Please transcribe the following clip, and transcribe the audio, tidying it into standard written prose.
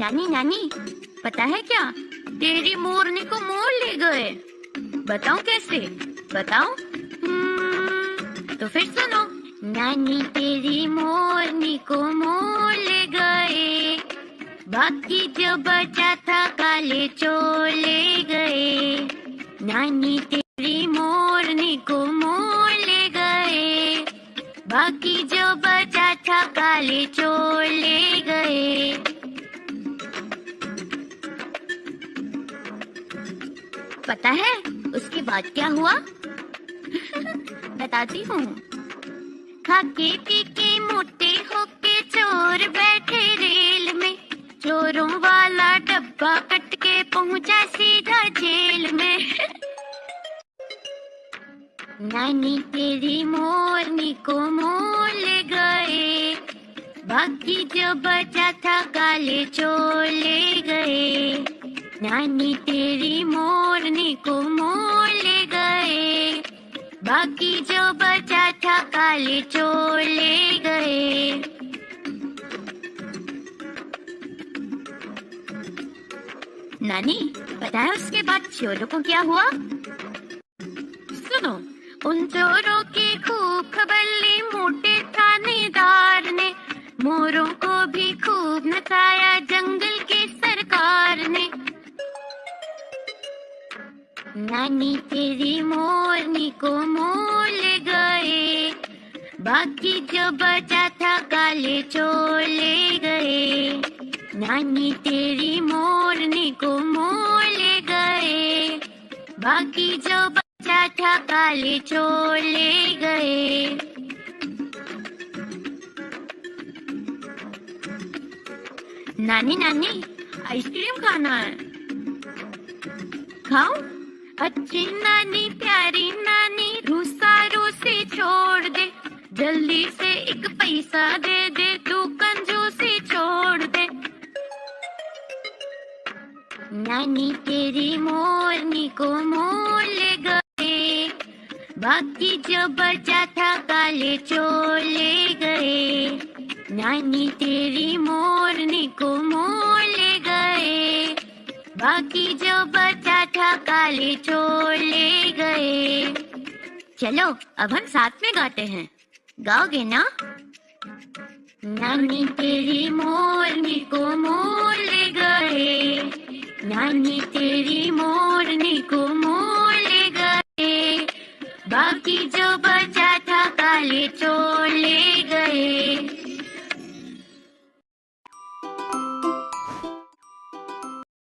नानी नानी, पता है क्या, तेरी मोरनी को मोर ले गए। बताऊं कैसे? बताओ। तो फिर सुनो। नानी तेरी मोरनी को मोर ले गए, बाकी जो बचा था काले चोर ले गए। नानी तेरी मोरनी को मोर ले गए, बाकी जो बचा था काले चोर ले गए। पता है उसके बाद क्या हुआ? बताती हूँ। खाके पी के मोटे होके चोर बैठे रेल में, चोरों वाला डब्बा कट के पहुंचा सीधा जेल में। नानी तेरी मोरनी को मोर ले गए, बाकी जो बचा था काले चोर ले गए। नानी तेरी मोरनी को मोर ले गए, बाकी जो बचा था काले चोर ले गए। नानी, पता है उसके बाद चोरों को क्या हुआ? सुनो। उन चोरों की खूब खबर ली मोटे थानेदार ने, मोरों को भी खूब नचाया जंगल के सरकार ने। नानी तेरी मोरनी को मोर ले गए, बाकी जो बचा था काले चोर ले गए। नानी तेरी मोरनी को मोर ले गए, बाकी जो बचा था काले चोर ले गए। नानी नानी, आइसक्रीम खाना है, खाओ। अच्छी नानी प्यारी नानी, रूसा रूसी छोड़ दे, जल्दी से एक पैसा दे दे, तू कंजूसी छोड़ दे। नानी तेरी मोरनी को मोर ले गए, बाकी जो बचा था काले चोर ले गए। नानी तेरी मोरनी को मोर ले गए, बाकी जो बचा था काले चोर ले गए। चलो अब हम साथ में गाते हैं, गाओगे ना? नानी तेरी मोरनी को मोर ले गए, नानी तेरी मोरनी को मोर ले गए, बाकी जो बचा था काले चोर ले गए।